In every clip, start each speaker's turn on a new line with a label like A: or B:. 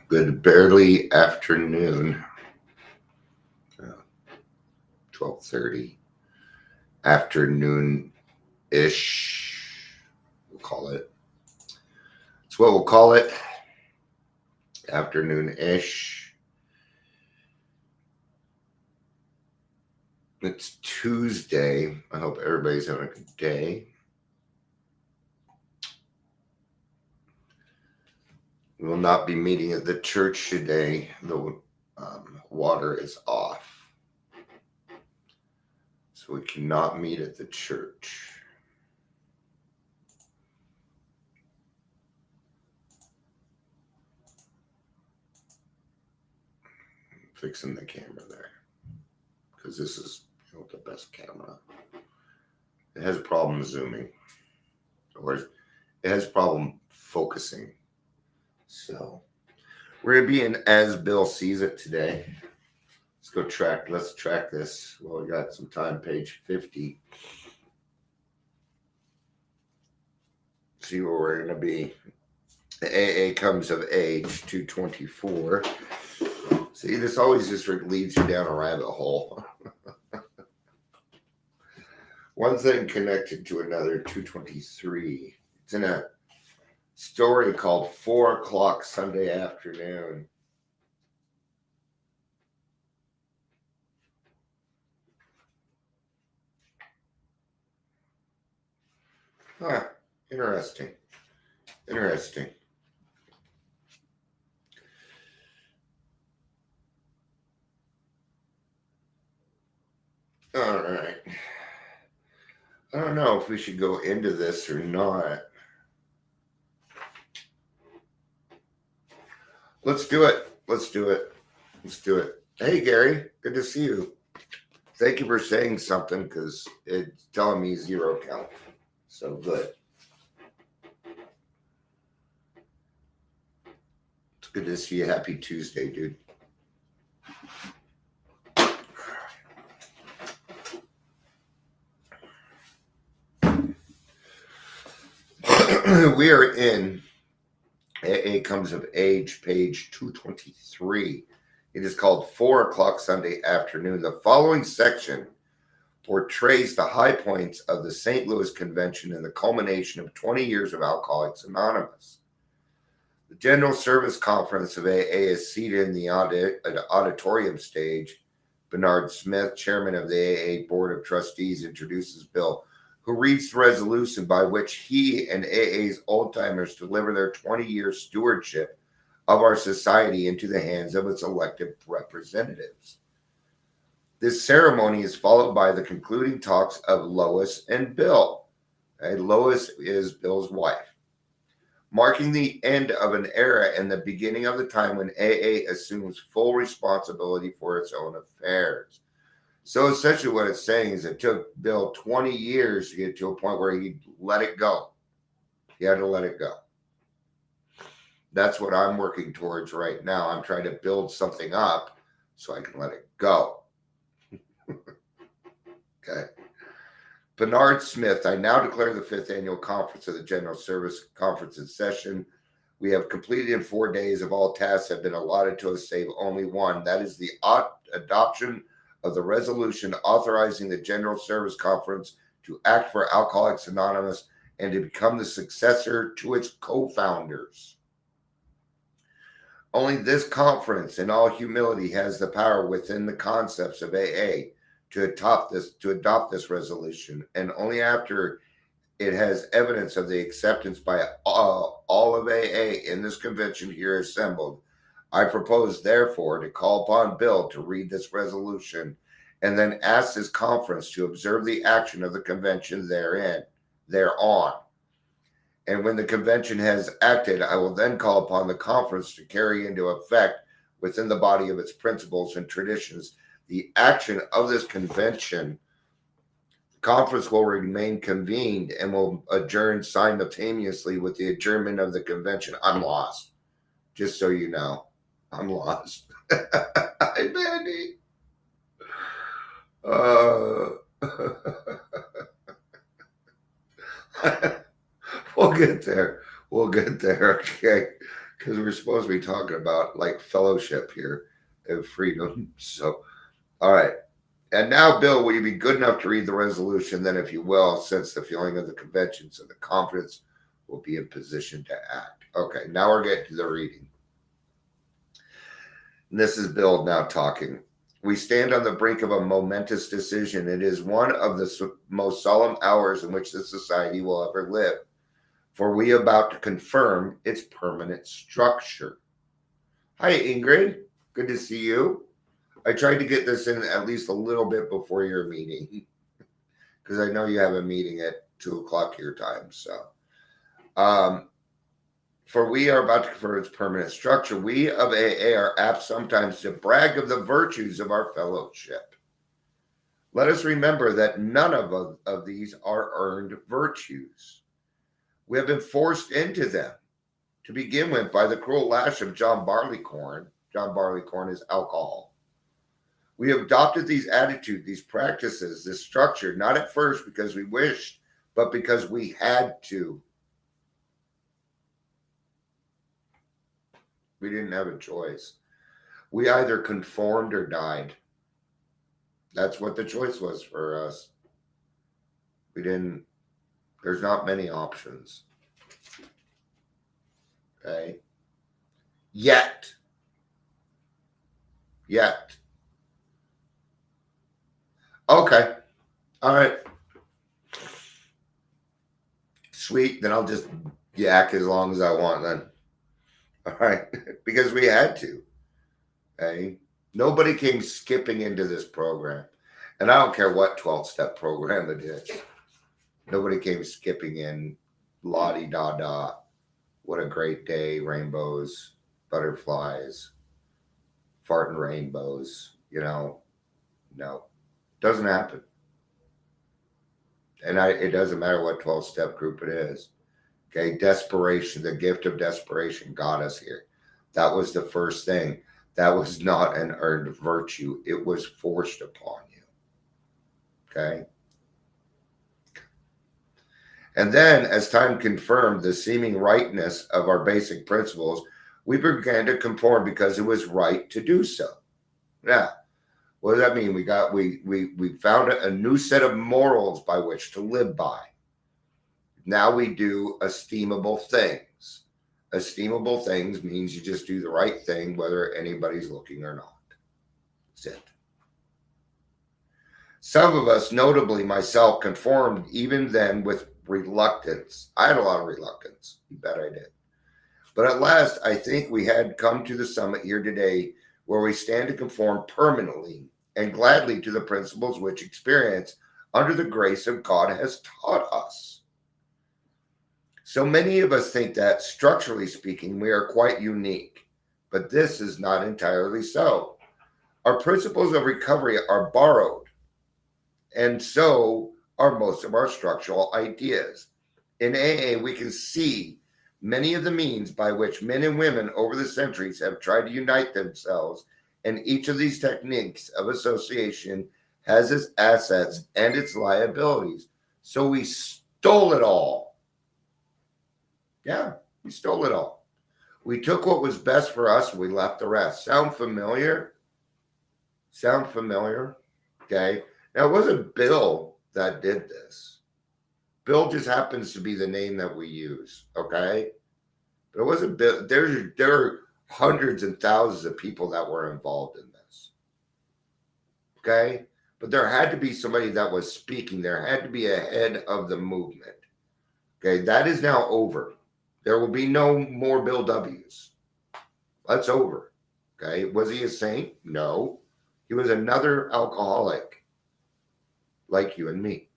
A: Good barely afternoon, 12:30 afternoon ish. We'll call it. It's what we'll call it. Afternoon ish. It's Tuesday. I hope everybody's having a good day. We will not be meeting at the church today. The water is off. So we cannot meet at the church. Fixing the camera there. Because this is the best camera. It has a problem zooming. Or it has a problem focusing. So we're going to be in As Bill Sees It today. Let's track this. Well, we got some time, page 50. See where we're going to be. The AA Comes of Age, 224. See, this always just leads you down a rabbit hole. One thing connected to another, 223. It's in a story called 4 o'clock Sunday afternoon. Huh, interesting. All right. I don't know if we should go into this or not. Let's do it. Hey, Gary, good to see you. Thank you for saying something because it's telling me 0 count. So good. It's good to see you. Happy Tuesday, dude. We are in AA Comes of Age, page 223. It is called 4 o'clock Sunday afternoon. The following section portrays the high points of the St. Louis Convention and the culmination of 20 years of Alcoholics Anonymous. The General Service Conference of AA is seated in the auditorium stage. Bernard Smith, chairman of the AA Board of Trustees, introduces Bill, who reads the resolution by which he and AA's old-timers deliver their 20-year stewardship of our society into the hands of its elected representatives. This ceremony is followed by the concluding talks of Lois and Bill. Lois is Bill's wife, marking the end of an era and the beginning of the time when AA assumes full responsibility for its own affairs. So essentially what it's saying is it took Bill 20 years to get to a point where he let it go. He had to let it go. That's what I'm working towards right now. I'm trying to build something up so I can let it go. Okay. Bernard Smith, I now declare the 5th annual conference of the General Service Conference in session. We have completed in 4 days of all tasks have been allotted to us save only one. That is the adoption of the resolution authorizing the General Service Conference to act for Alcoholics Anonymous and to become the successor to its co-founders. Only this conference, in all humility, has the power within the concepts of AA to adopt this resolution, and only after it has evidence of the acceptance by all of AA in this convention here assembled, I propose, therefore, to call upon Bill to read this resolution and then ask this conference to observe the action of the convention thereon. And when the convention has acted, I will then call upon the conference to carry into effect within the body of its principles and traditions the action of this convention. The conference will remain convened and will adjourn simultaneously with the adjournment of the convention. I'm lost. Just so you know. I'm lost. Hi, Bandy. We'll get there. Okay. because we're supposed to be talking about like fellowship here and freedom. So, all right. And now, Bill, will you be good enough to read the resolution? Then, if you will, sense the feeling of the convention, so the confidence will be in position to act. Okay, now we're getting to the reading. And this is Bill now talking. We stand on the brink of a momentous decision. It is one of the most solemn hours in which this society will ever live, for we are about to confirm its permanent structure. Hi, Ingrid. Good to see you. I tried to get this in at least a little bit before your meeting because I know you have a meeting at 2 o'clock your time. So, for we are about to confirm its permanent structure. We of AA are apt sometimes to brag of the virtues of our fellowship. Let us remember that none of these are earned virtues. We have been forced into them, to begin with, by the cruel lash of John Barleycorn. John Barleycorn is alcohol. We have adopted these attitudes, these practices, this structure, not at first because we wished, but because we had to. We didn't have a choice. We either conformed or died. That's what the choice was for us. We didn't, there's not many options. Okay? Yet. Okay. All right. Sweet. Then I'll just yak as long as I want then. All right. Because we had to. Okay? Nobody came skipping into this program. And I don't care what 12-step program it is. Nobody came skipping in, la-di-da-da. What a great day, rainbows, butterflies, farting rainbows, no. Doesn't happen. And it doesn't matter what 12-step group it is. Okay, desperation, the gift of desperation got us here. That was the first thing. That was not an earned virtue. It was forced upon you. Okay? And then, as time confirmed the seeming rightness of our basic principles, we began to conform because it was right to do so. Now, what does that mean? We found a new set of morals by which to live by. Now we do esteemable things. Esteemable things means you just do the right thing whether anybody's looking or not. That's it. Some of us, notably myself, conformed even then with reluctance. I had a lot of reluctance. You bet I did. But at last, I think we had come to the summit here today where we stand to conform permanently and gladly to the principles which experience under the grace of God has taught us. So many of us think that, structurally speaking, we are quite unique, but this is not entirely so. Our principles of recovery are borrowed, and so are most of our structural ideas. In AA, we can see many of the means by which men and women over the centuries have tried to unite themselves, and each of these techniques of association has its assets and its liabilities. So we stole it all. Yeah, we stole it all. We took what was best for us and we left the rest. Sound familiar? Sound familiar? Okay. Now, it wasn't Bill that did this. Bill just happens to be the name that we use. Okay. But it wasn't Bill. There are hundreds and thousands of people that were involved in this. Okay. But there had to be somebody that was speaking. There had to be a head of the movement. Okay. That is now over. There will be no more Bill W's. That's over. Okay. Was he a saint? No. He was another alcoholic like you and me.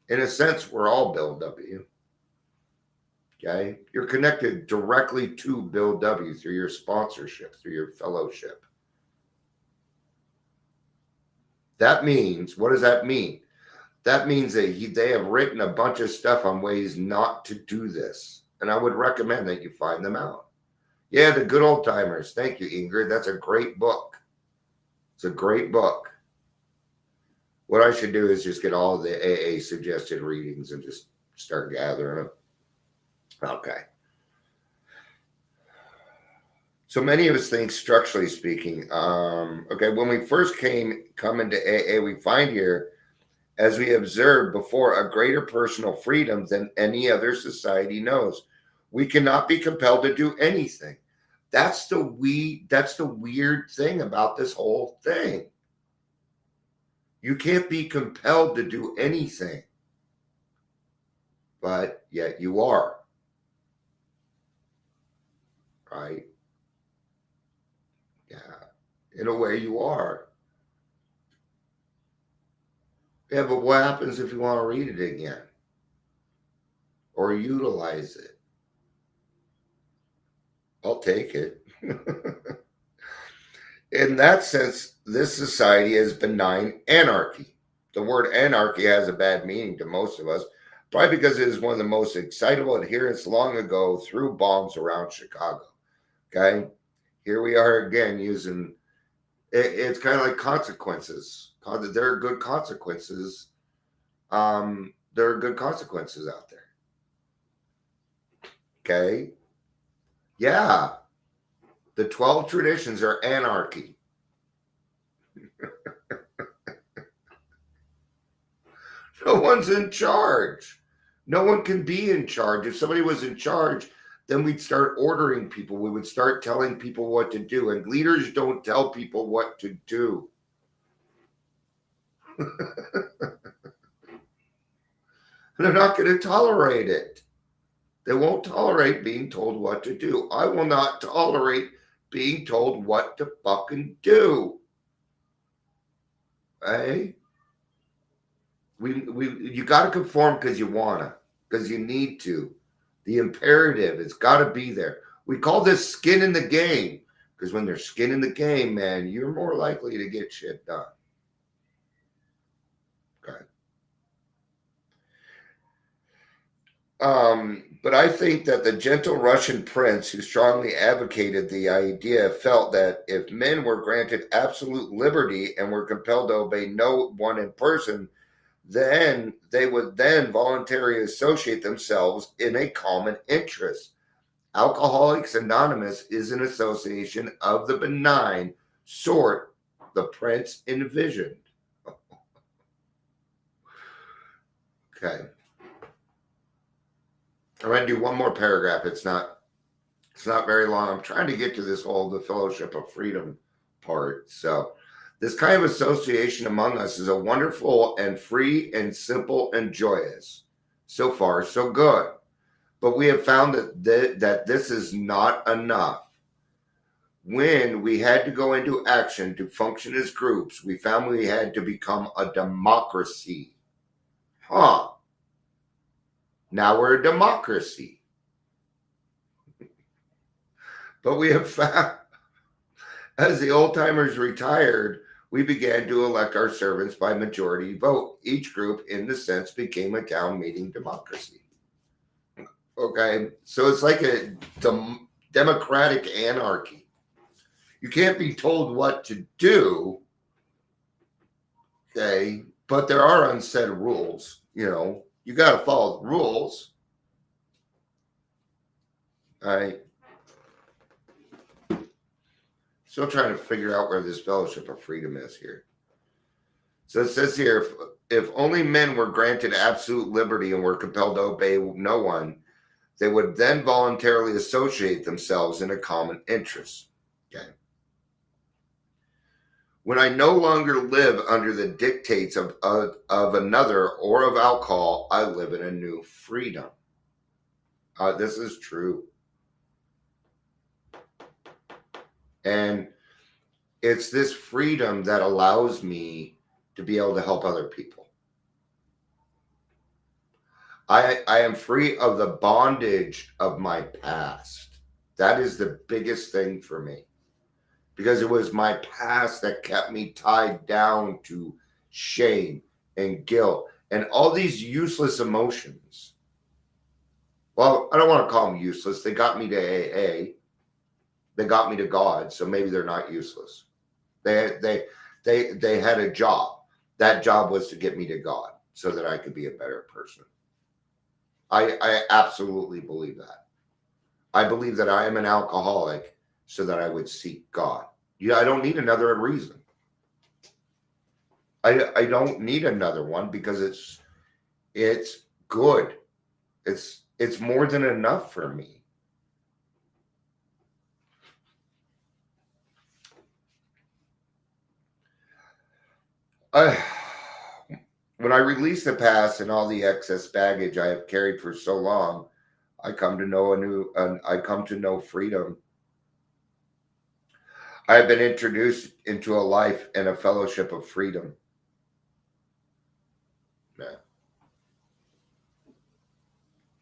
A: In a sense, we're all Bill W. Okay. You're connected directly to Bill W. through your sponsorship, through your fellowship. That means, what does that mean? That means that they have written a bunch of stuff on ways not to do this. And I would recommend that you find them out. Yeah, the good old timers. Thank you, Ingrid. That's a great book. It's a great book. What I should do is just get all the AA suggested readings and just start gathering them. Okay. So many of us think, structurally speaking, okay, when we first come into AA, we find here, as we observed before, a greater personal freedom than any other society knows. We cannot be compelled to do anything. That's the weird thing about this whole thing. You can't be compelled to do anything, but yet you are, right? Yeah, in a way you are. Yeah, but what happens if you want to read it again or utilize it? I'll take it. In that sense, this society is benign anarchy. The word anarchy has a bad meaning to most of us, probably because it is one of the most excitable adherents long ago threw bombs around Chicago. Okay, here we are again using it's kind of like consequences. There are good consequences. There are good consequences out there. Okay, yeah, the 12 traditions are anarchy. No one's in charge. No one can be in charge. If somebody was in charge, then we'd start ordering people. We would start telling people what to do. And leaders don't tell people what to do. They're not going to tolerate it. They won't tolerate being told what to do. I will not tolerate being told what to fucking do. Hey? You got to conform because you want to, because you need to. The imperative, it's got to be there. We call this skin in the game because when there's skin in the game, man, you're more likely to get shit done. Okay. But I think that the gentle Russian prince who strongly advocated the idea felt that if men were granted absolute liberty and were compelled to obey no one in person, then they would then voluntarily associate themselves in a common interest. Alcoholics Anonymous is an association of the benign sort the prince envisioned. Okay. I'm going to do one more paragraph. It's not very long. I'm trying to get to this whole the fellowship of freedom part. So this kind of association among us is a wonderful and free and simple and joyous. So far, so good. But we have found that this is not enough. When we had to go into action to function as groups, we found we had to become a democracy. Huh. Now we're a democracy. But we have found, as the old timers retired, we began to elect our servants by majority vote. Each group, in the sense, became a town meeting democracy. Okay, so it's like a democratic anarchy. You can't be told what to do, okay, but there are unsaid rules. You got to follow the rules. All right. Still trying to figure out where this fellowship of freedom is here. So it says here, if only men were granted absolute liberty and were compelled to obey no one, they would then voluntarily associate themselves in a common interest. Okay. When I no longer live under the dictates of another or of alcohol, I live in a new freedom. This is true. And it's this freedom that allows me to be able to help other people. I am free of the bondage of my past. That is the biggest thing for me. Because it was my past that kept me tied down to shame and guilt and all these useless emotions. Well, I don't want to call them useless. They got me to AA. They got me to God, so maybe they're not useless. They had a job. That job was to get me to God so that I could be a better person. I absolutely believe that. I believe that I am an alcoholic so that I would seek God. Yeah, I don't need another reason. I don't need another one because it's good. It's more than enough for me. I, when I release the past and all the excess baggage I have carried for so long, I come to know I come to know freedom. I have been introduced into a life and a fellowship of freedom. Yeah.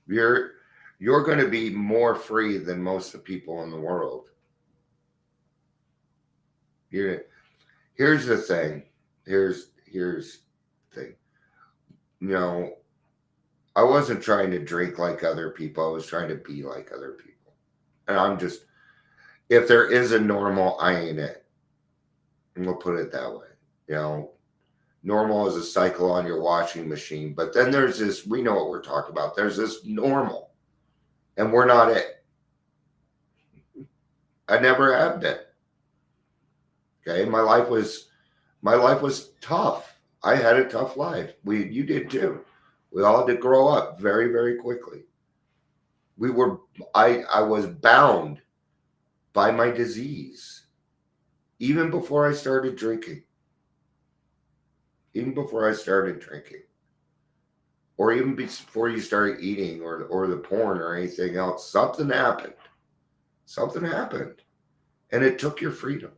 A: You're you're going to be more free than most of the people in the world. You're, here's the thing. Here's the thing. You know, I wasn't trying to drink like other people. I was trying to be like other people. And I'm just, if there is a normal, I ain't it. And we'll put it that way. You know, normal is a cycle on your washing machine. But then there's this, we know what we're talking about. There's this normal, and we're not it. I never have been. Okay. My life was tough. I had a tough life. You did too. We all had to grow up very, very quickly. We were, I was bound by my disease even before I started drinking. Even before I started drinking, or even before you started eating or the porn or anything else, something happened. Something happened, and it took your freedom.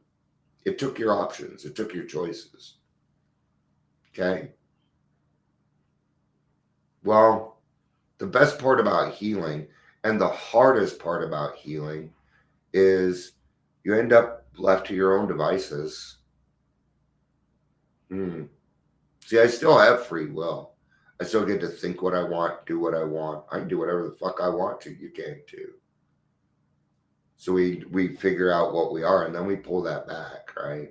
A: It took your options. It took your choices. Okay. Well, the best part about healing and the hardest part about healing is you end up left to your own devices. See, I still have free will. I still get to think what I want, do what I want. I can do whatever the fuck I want to. You can too. So we figure out what we are, and then we pull that back, right?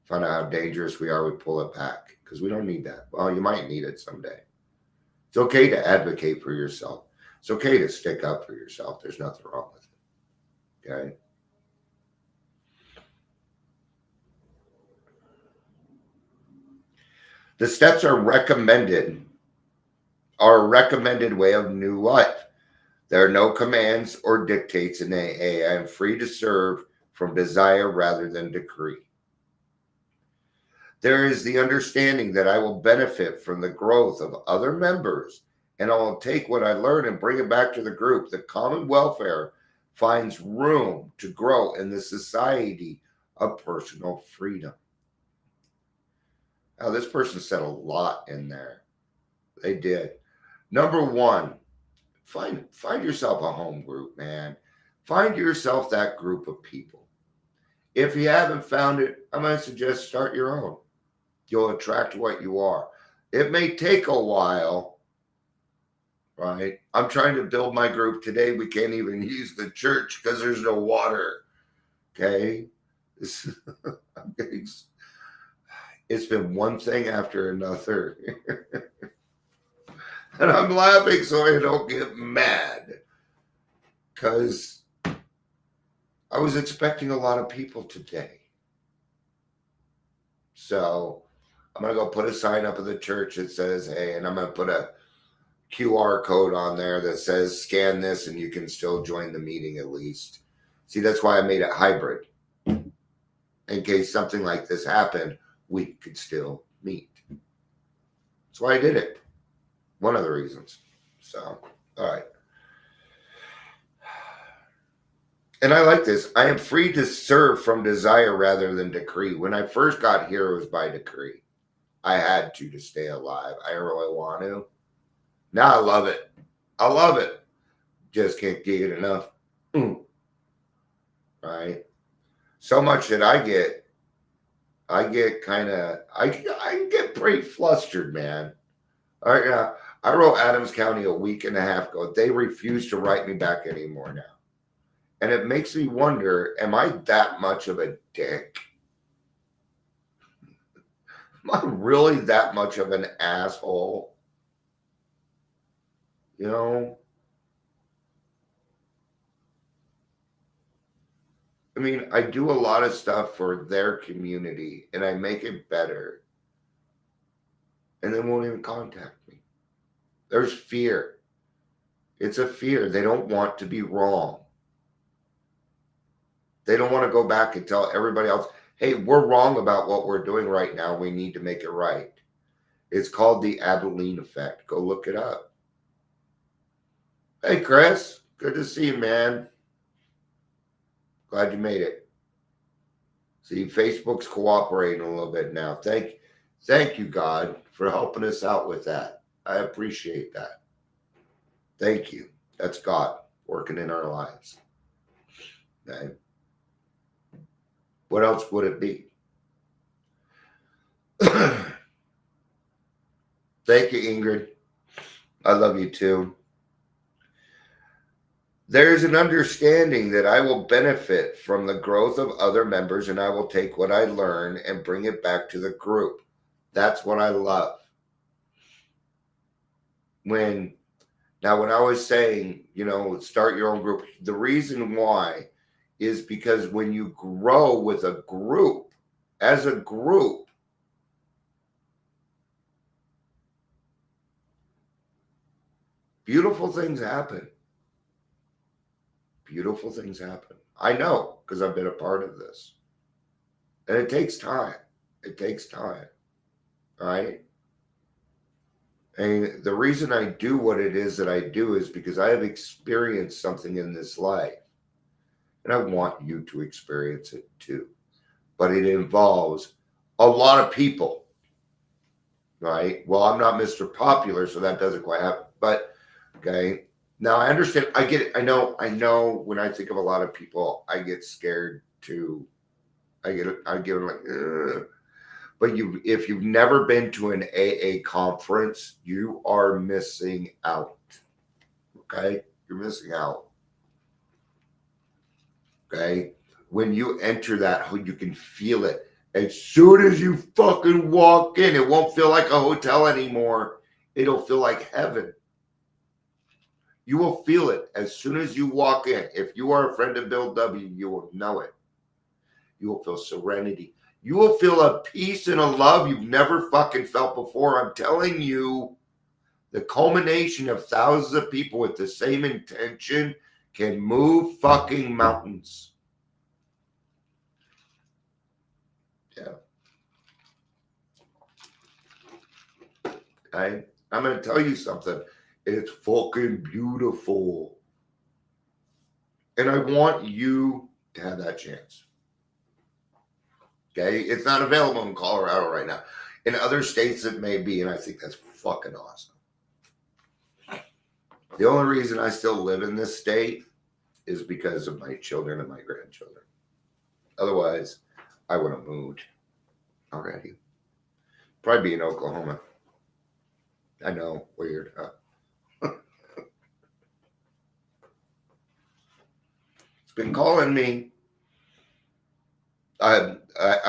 A: Find out how dangerous we are, we pull it back because we don't need that. Well, you might need it someday. It's okay to advocate for yourself. It's okay to stick up for yourself. There's nothing wrong with it. Okay. The steps are a recommended way of new life. There are no commands or dictates in AA. I am free to serve from desire rather than decree. There is the understanding that I will benefit from the growth of other members, and I will take what I learn and bring it back to the group. The common welfare finds room to grow in the society of personal freedom. Now, this person said a lot in there. They did. Number one, find yourself a home group, man. Find yourself that group of people. If you haven't found it, I'm going to suggest start your own. You'll attract what you are. It may take a while, right? I'm trying to build my group today. We can't even use the church because there's no water. Okay. It's been one thing after another. And I'm laughing so I don't get mad because I was expecting a lot of people today. So I'm going to go put a sign up at the church that says, hey, and I'm going to put a QR code on there that says scan this and you can still join the meeting at least. See, that's why I made it hybrid. In case something like this happened, we could still meet. That's why I did it. One of the reasons. So, all right. And I like this. I am free to serve from desire rather than decree. When I first got here, it was by decree. I had to stay alive. I didn't really want to. Now I love it. I love it. Just can't get it enough. Right? So much that I get kind of, I get pretty flustered, man. All right, now, I wrote Adams County a week and a half ago. They refuse to write me back anymore now. And it makes me wonder, am I that much of a dick? Am I really that much of an asshole? You know? I mean, I do a lot of stuff for their community and I make it better. And they won't even contact me. There's fear. It's a fear. They don't want to be wrong. They don't want to go back and tell everybody else, hey, we're wrong about what we're doing right now. We need to make it right. It's called the Abilene effect. Go look it up. Hey, Chris. Good to see you, man. Glad you made it. See, Facebook's cooperating a little bit now. Thank you, God, for helping us out with that. I appreciate that. Thank you. That's God working in our lives. Okay. What else would it be? Thank you, Ingrid. I love you too. There's an understanding that I will benefit from the growth of other members and I will take what I learn and bring it back to the group. That's what I love. When I was saying, start your own group, the reason why is because when you grow with a group, as a group, beautiful things happen. Beautiful things happen. I know because I've been a part of this. And it takes time. It takes time. Right? And the reason I do what it is that I do is because I have experienced something in this life. And I want you to experience it too. But it involves a lot of people. Right? Well, I'm not Mr. Popular, so that doesn't quite happen. But, okay. Now I understand. I get it. I know when I think of a lot of people, I get scared too. I get like, ugh. But if you've never been to an AA conference, you are missing out. Okay? You're missing out. Okay? When you enter that, you can feel it. As soon as you fucking walk in, it won't feel like a hotel anymore. It'll feel like heaven. You will feel it as soon as you walk in. If you are a friend of Bill W., you will know it. You will feel serenity. You will feel a peace and a love you've never fucking felt before. I'm telling you, the culmination of thousands of people with the same intention can move fucking mountains. Yeah. I'm going to tell you something. It's fucking beautiful. And I want you to have that chance. Okay? It's not available in Colorado right now. In other states it may be, and I think that's fucking awesome. The only reason I still live in this state is because of my children and my grandchildren. Otherwise, I would have moved already. Probably be in Oklahoma. I know, weird, huh? It's been calling me. I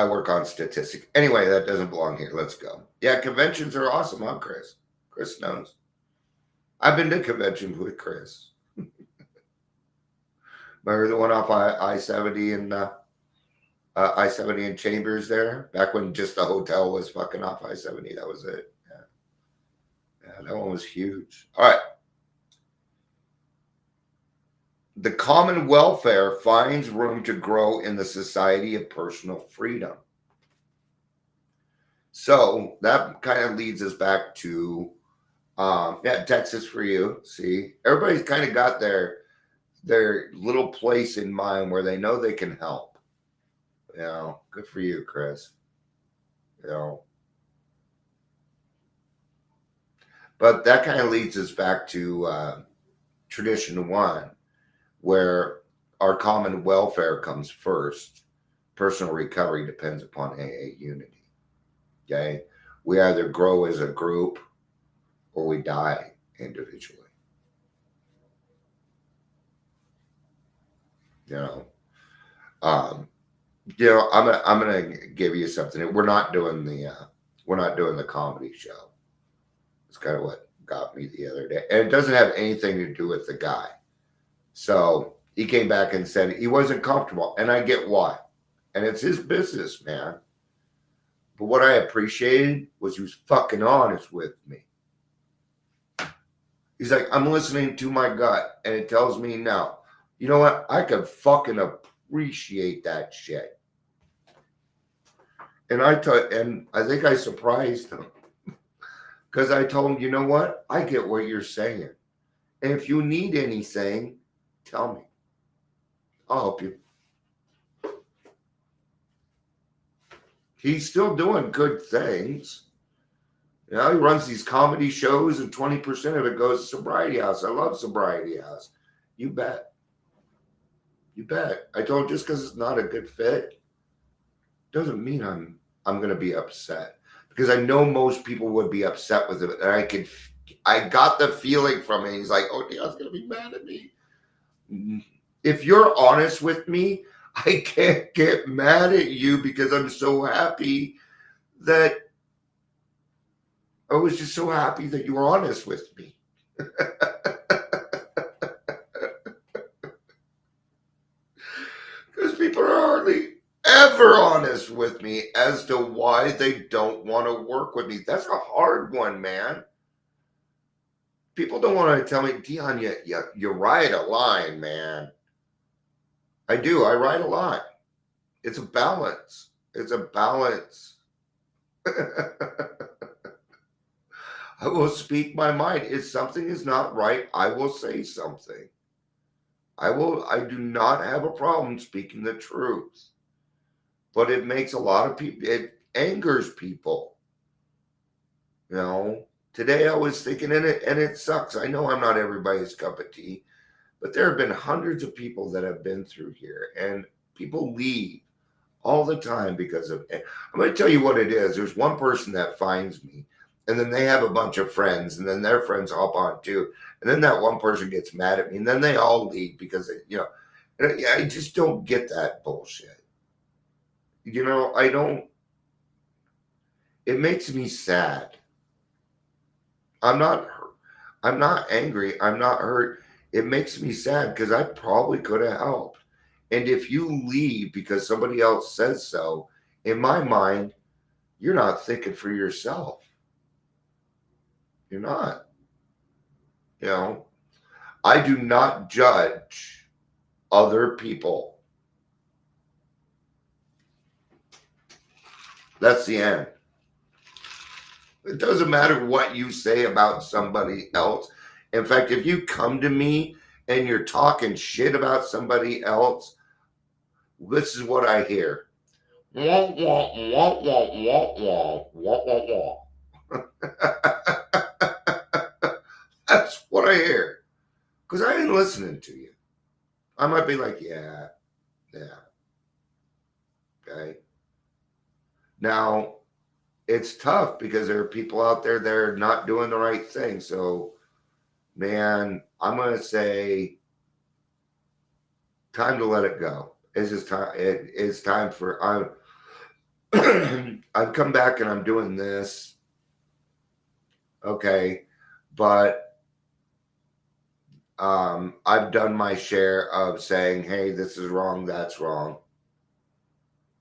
A: work on statistics. Anyway, that doesn't belong here. Let's go. Yeah, conventions are awesome, huh, Chris? Chris knows. I've been to conventions with Chris. Remember the one off I-70 and I-70 in Chambers there? Back when just the hotel was fucking off I-70. That was it. Yeah, that one was huge. All right. The common welfare finds room to grow in the society of personal freedom. So that kind of leads us back to, Texas for you. See, everybody's kind of got their little place in mind where they know they can help. Good for you, Chris. But that kind of leads us back to tradition one, where our common welfare comes first. Personal recovery depends upon AA unity. Okay? We either grow as a group or we die individually. I'm gonna give you something. We're not doing the comedy show. It's kind of what got me the other day, and it doesn't have anything to do with the guy. So he came back and said he wasn't comfortable, and I get why. And it's his business, man. But what I appreciated was he was fucking honest with me. He's like, I'm listening to my gut, and it tells me now. You know what? I could fucking appreciate that shit. And I think I surprised him because I told him, you know what? I get what you're saying, and if you need anything, tell me. I'll help you. He's still doing good things. You know, he runs these comedy shows, and 20% of it goes to Sobriety House. I love Sobriety House. You bet. You bet. I told him just because it's not a good fit doesn't mean I'm going to be upset, because I know most people would be upset with it, and I got the feeling from it. He's like, oh, Dion's going to be mad at me. If you're honest with me, I can't get mad at you because I'm so happy that I was just so happy that you were honest with me. Because people are hardly ever honest with me as to why they don't want to work with me. That's a hard one, man. People don't want to tell me, Dion, you ride a line, man. I do. I ride a line. It's a balance. It's a balance. I will speak my mind. If something is not right, I will say something. I do not have a problem speaking the truth. But it makes a lot of people, it angers people. You know, today I was thinking, and it sucks. I know I'm not everybody's cup of tea, but there have been hundreds of people that have been through here, and people leave all the time because of it. I'm going to tell you what it is. There's one person that finds me, and then they have a bunch of friends, and then their friends hop on too. And then that one person gets mad at me, and then they all leave because, I just don't get that bullshit. I don't. It makes me sad. I'm not hurt. I'm not angry. I'm not hurt. It makes me sad because I probably could have helped. And if you leave because somebody else says so, in my mind, you're not thinking for yourself. You're not. I do not judge other people. That's the end. It doesn't matter what you say about somebody else. In fact, if you come to me and you're talking shit about somebody else, this is what I hear. Wah, wah, wah, wah, wah, wah, wah, wah, wah. That's what I hear. Because I ain't listening to you. I might be like, yeah. Okay. Now, it's tough because there are people out there that are not doing the right thing. So, man, I'm going to say time to let it go. It's just time. It is time for, I've come back and I'm doing this. Okay. But I've done my share of saying, hey, this is wrong. That's wrong.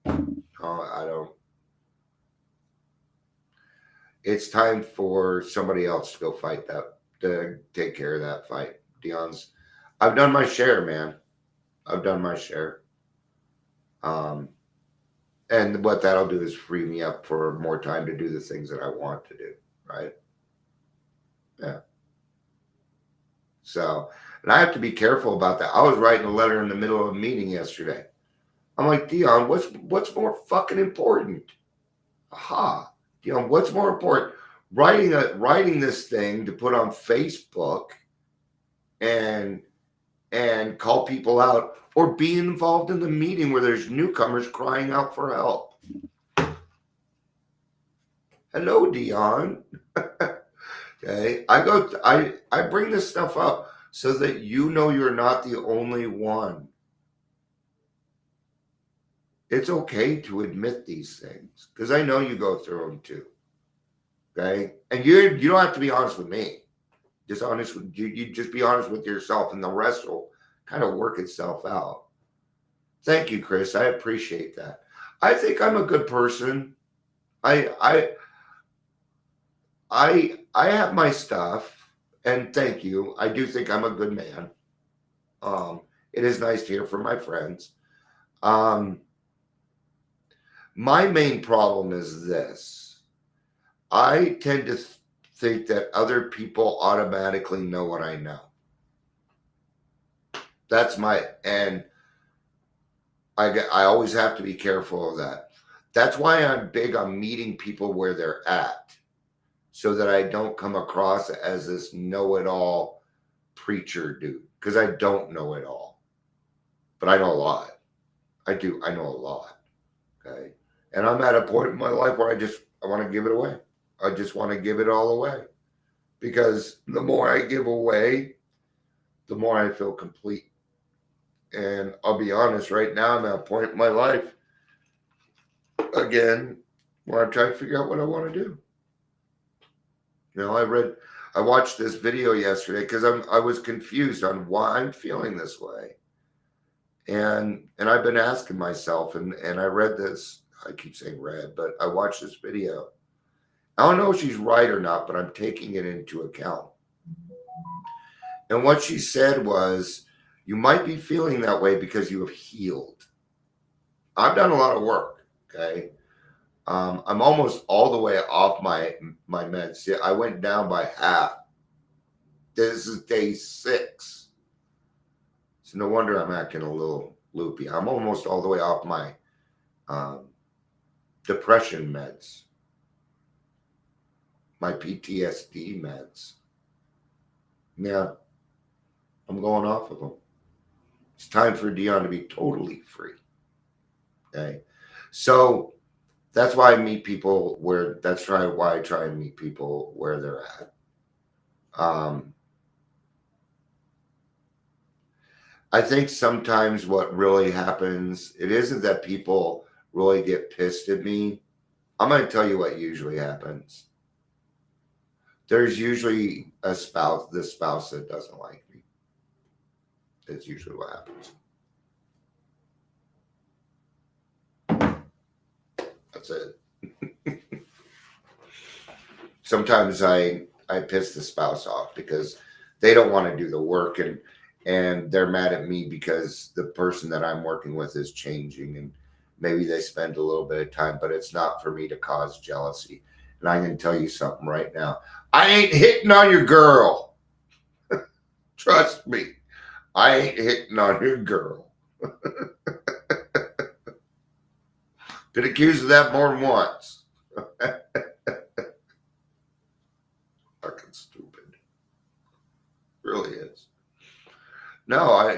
A: I don't. It's time for somebody else to go fight that, to take care of that fight. I've done my share, man. I've done my share. And what that'll do is free me up for more time to do the things that I want to do, right? Yeah. So, and I have to be careful about that. I was writing a letter in the middle of a meeting yesterday. I'm like, Dion, what's more fucking important? Aha. Dion, what's more important? Writing this thing to put on Facebook and call people out, or being involved in the meeting where there's newcomers crying out for help. Hello, Dion. Okay. I bring this stuff up so that you're not the only one. It's okay to admit these things because I know you go through them too. Okay. And you don't have to be honest with me. Just honest with you. You just be honest with yourself, and the rest will kind of work itself out. Thank you, Chris. I appreciate that. I think I'm a good person. I I I have my stuff, and thank you. I do think I'm a good man. Um, it is nice to hear from my friends. Um, my main problem is this. I tend to think that other people automatically know what I know. That's my, and I always have to be careful of that. That's why I'm big on meeting people where they're at, so that I don't come across as this know-it-all preacher dude, because I don't know it all, but I know a lot. I do. I know a lot. Okay, and I'm at a point in my life where I want to give it away. I just want to give it all away, because the more I give away, the more I feel complete. And I'll be honest, right now I'm at a point in my life again where I'm trying to figure out what I want to do. You know, I watched this video yesterday because I was confused on why I'm feeling this way, and I've been asking myself, and I read this. I keep saying read, but I watched this video. I don't know if she's right or not, but I'm taking it into account. And what she said was, you might be feeling that way because you have healed. I've done a lot of work. Okay. I'm almost all the way off my meds. Yeah, I went down by half. This is day 6. So no wonder I'm acting a little loopy. I'm almost all the way off my depression meds, my PTSD meds. Yeah, I'm going off of them. It's time for Dion to be totally free. Okay. So that's why I meet people where, why I try and meet people where they're at. I think sometimes what really happens, it isn't that people really get pissed at me. I'm going to tell you what usually happens. There's usually the spouse that doesn't like me. That's usually what happens. That's it. Sometimes I piss the spouse off because they don't want to do the work, and they're mad at me because the person that I'm working with is changing, and maybe they spend a little bit of time, but it's not for me to cause jealousy. And I can tell you something right now. I ain't hitting on your girl. Trust me. I ain't hitting on your girl. Been accused of that more than once. Fucking stupid. Really is. No, I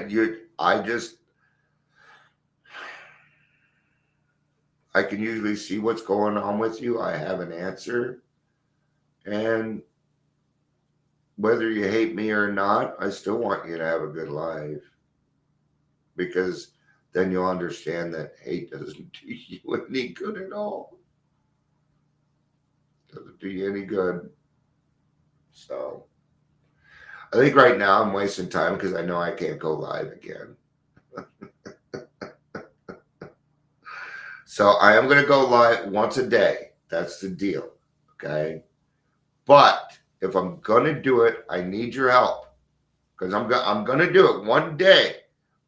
A: can usually see what's going on with you. I have an answer. And whether you hate me or not, I still want you to have a good life. Because then you'll understand that hate doesn't do you any good at all. Doesn't do you any good. So I think right now I'm wasting time because I know I can't go live again. So I am going to go live once a day. That's the deal. Okay. But if I'm going to do it, I need your help, because I'm going to do it one day.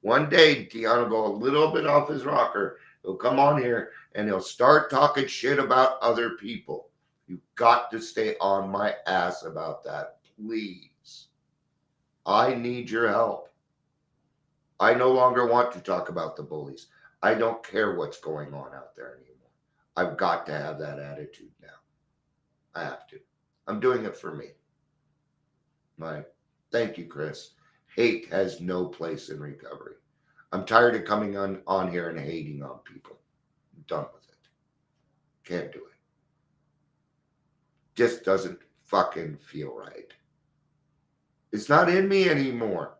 A: One day, Dion will go a little bit off his rocker. He'll come on here and he'll start talking shit about other people. You've got to stay on my ass about that, please. I need your help. I no longer want to talk about the bullies. I don't care what's going on out there anymore. I've got to have that attitude now. I have to. I'm doing it for me. Right. Thank you, Chris. Hate has no place in recovery. I'm tired of coming on here and hating on people. I'm done with it. Can't do it. Just doesn't fucking feel right. It's not in me anymore.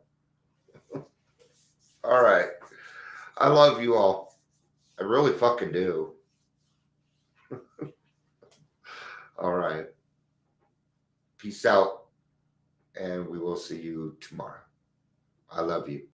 A: All right. I love you all. I really fucking do. All right. Peace out. And we will see you tomorrow. I love you.